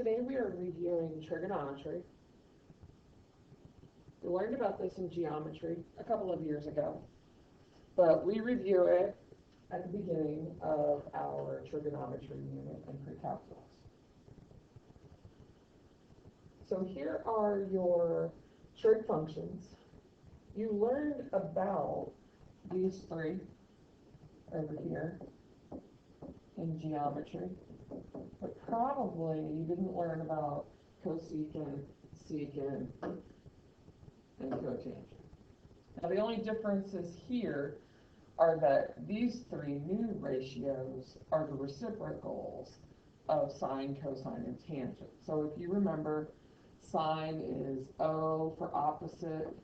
Today we are reviewing trigonometry. We learned about this in geometry a couple of years ago, but we review it at the beginning of our trigonometry unit in pre-calculus. So here are your trig functions. You learned about these three over here in geometry, but probably you didn't learn about cosecant, secant, and cotangent. Now the only differences here are that these three new ratios are the reciprocals of sine, cosine, and tangent. So if you remember, sine is O for opposite,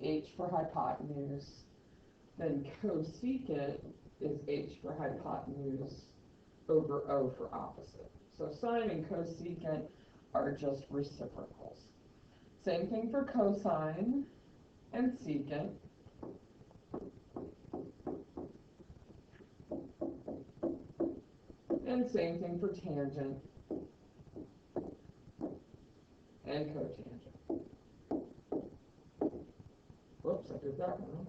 H for hypotenuse, then cosecant is H for hypotenuse over O for opposite. So sine and cosecant are just reciprocals. Same thing for cosine and secant. And same thing for tangent and cotangent. Whoops, I did that one.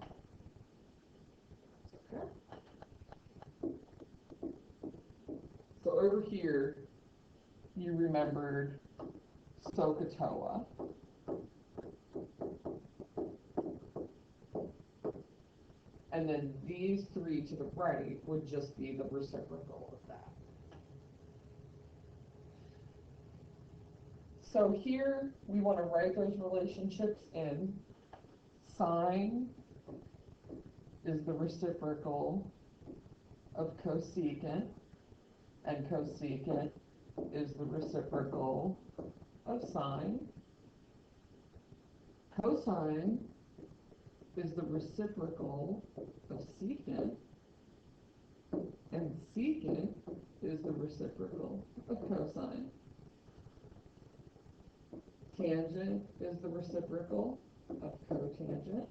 Okay. So over here, you remembered SOHCAHTOA. And then these three to the right would just be the reciprocal of that. So here we want to write those relationships in. Sine is the reciprocal of cosecant, and cosecant is the reciprocal of sine. Cosine is the reciprocal of secant, and secant is the reciprocal of cosine. Tangent is the reciprocal of cotangent,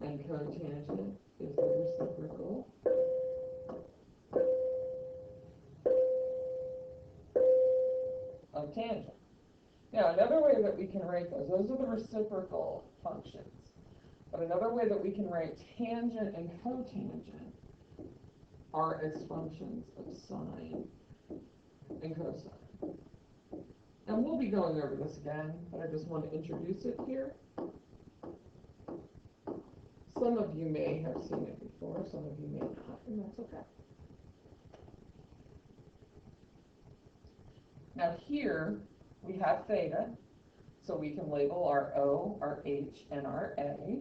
and cotangent is the reciprocal of tangent. Now, another way that we can write those are the reciprocal functions. But another way that we can write tangent and cotangent are as functions of sine and cosine. And we'll be going over this again, but I just want to introduce it here. Some of you may have seen it before, some of you may not, and that's okay. Now here we have theta, so we can label our O, our H, and our A.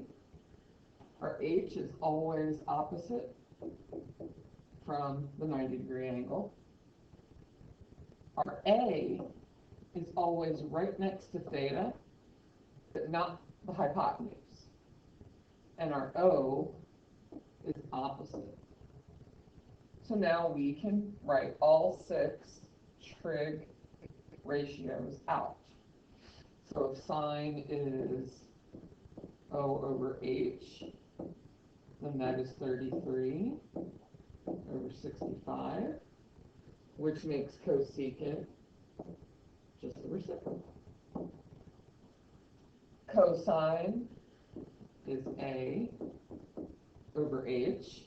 Our H is always opposite from the 90-degree angle. Our A is always right next to theta, but not the hypotenuse. And our O is opposite. So now we can write all 6 trig ratios out. So if sine is O over H, then that is 33 over 65, which makes cosecant just the reciprocal. Cosine is A over H,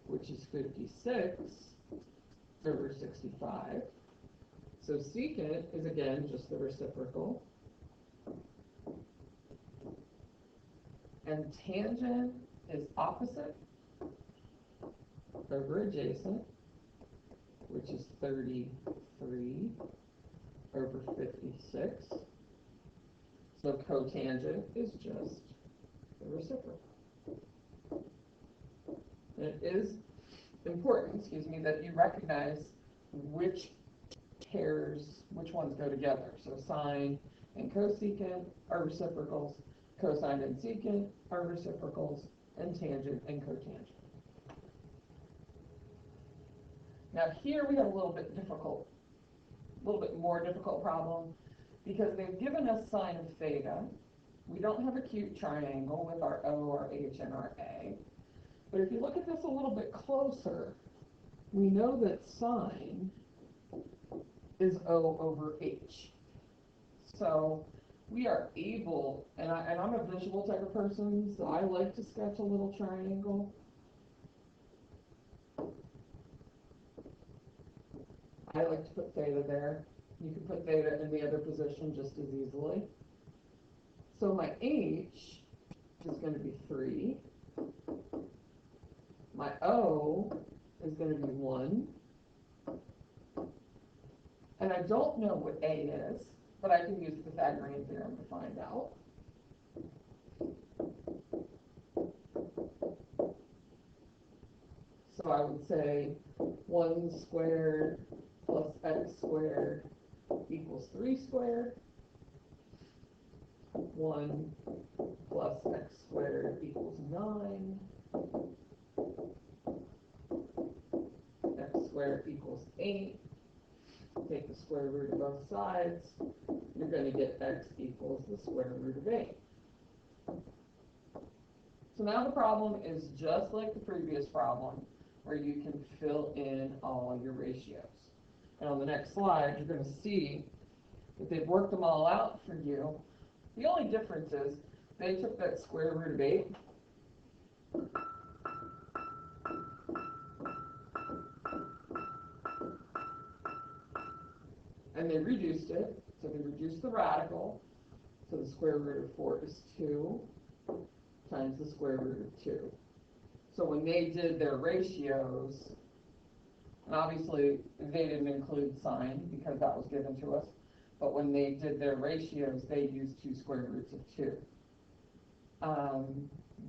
which is 56 over 65. So secant is again just the reciprocal. And tangent is opposite over adjacent, which is 33 over 56. So cotangent is just the reciprocal. And it is important, that you recognize which ones go together. So sine and cosecant are reciprocals, cosine and secant are reciprocals, and tangent and cotangent. Now here we have a little bit more difficult problem, because they've given us sine of theta. We don't have a cute triangle with our O, our H, and our A. But if you look at this a little bit closer, we know that sine is O over H. So we are able, and I'm a visual type of person, so I like to sketch a little triangle. I like to put theta there. You can put theta in the other position just as easily. So my H is going to be 3. My O is going to be 1. And I don't know what A is, but I can use the Pythagorean theorem to find out. So I would say 1 squared plus x squared equals 3 squared. 1 plus x squared equals 9. X squared equals 8. Take the square root of both sides. You're going to get x equals the square root of 8. So now the problem is just like the previous problem, where you can fill in all your ratios. And on the next slide, you're going to see that they've worked them all out for you. The only difference is they took that square root of 8 and they reduced it. So they reduced the radical. So the square root of 4 is 2 times the square root of 2. So when they did their ratios, and obviously they didn't include sine because that was given to us, but when they did their ratios, they used 2 square roots of 2.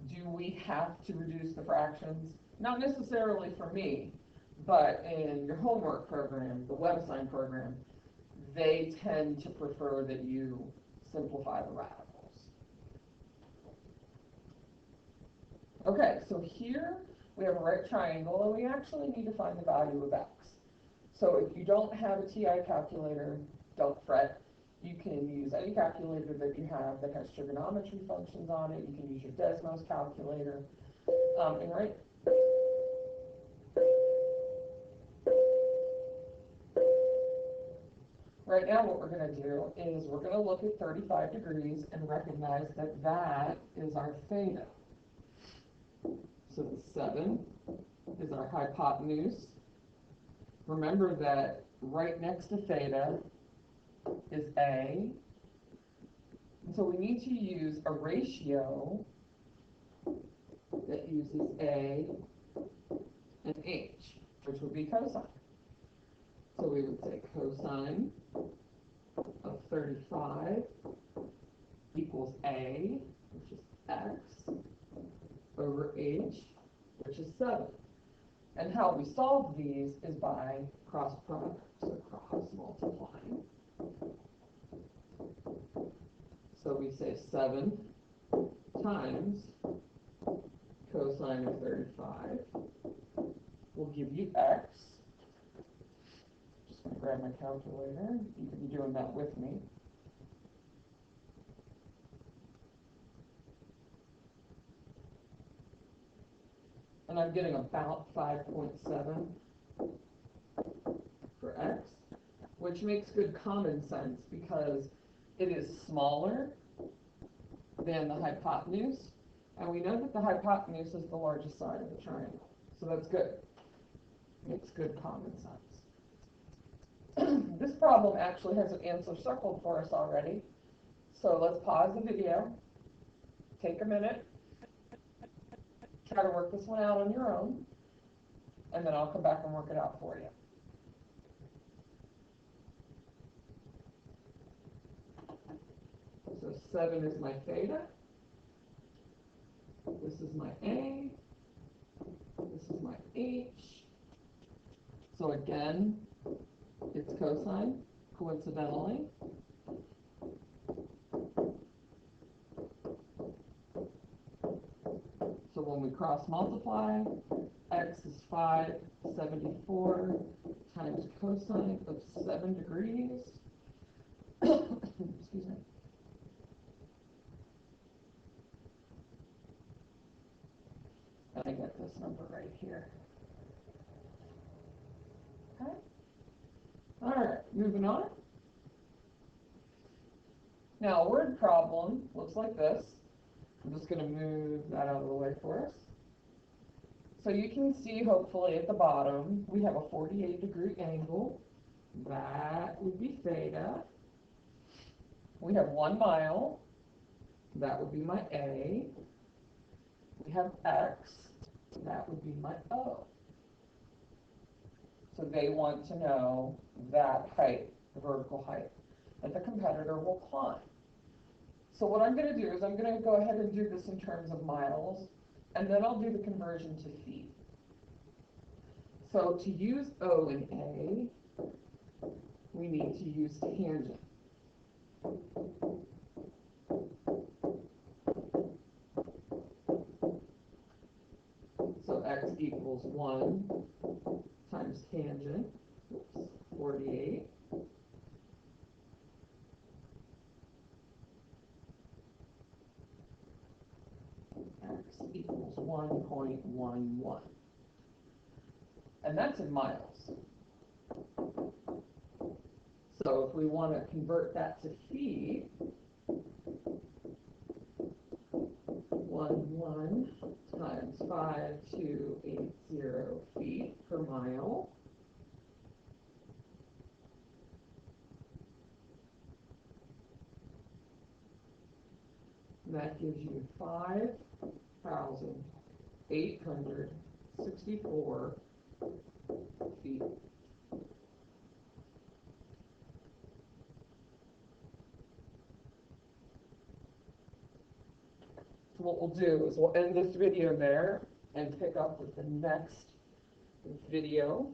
Do we have to reduce the fractions? Not necessarily for me, but in your homework program, the WebAssign program, they tend to prefer that you simplify the radicals. Okay, so here we have a right triangle, and we actually need to find the value of x. So if you don't have a TI calculator, don't fret. You can use any calculator that you have that has trigonometry functions on it. You can use your Desmos calculator. And right now what we're going to do is we're going to look at 35 degrees and recognize that that is our theta. So the 7 is our hypotenuse. Remember that right next to theta is A. And so we need to use a ratio that uses A and H, which would be cosine. So we would say cosine of 35 equals A, which is x, over H, which is 7. And how we solve these is by cross product, so cross multiplying. So we say 7 times cosine of 35 will give you x. Just going to grab my calculator. You can be doing that with me. And I'm getting about 5.7 for x, which makes good common sense because it is smaller than the hypotenuse, and we know that the hypotenuse is the largest side of the triangle, so that's good. Makes good common sense. This problem actually has an answer circled for us already, so let's pause the video, take a minute, try to work this one out on your own, and then I'll come back and work it out for you. So 7 is my theta. This is my A. This is my H. So again, it's cosine, coincidentally. So when we cross multiply, x is 574 times cosine of 7 degrees. Excuse me. And I get this number right here. Okay. All right, moving on. Now, a word problem looks like this. I'm just going to move that out of the way for us. So you can see, hopefully, at the bottom, we have a 48-degree angle. That would be theta. We have 1 mile. That would be my A. We have X. That would be my O. So they want to know that height, the vertical height, that the competitor will climb. So what I'm going to do is I'm going to go ahead and do this in terms of miles, and then I'll do the conversion to feet. So to use O and A, we need to use tangent. So x equals 1 times tangent, 48. X equals 1.11. And that's in miles. So if we want to convert that to feet, 1 times 5,280 feet per mile. That gives you 5,864 feet. So what we'll do is we'll end this video there and pick up with the next video.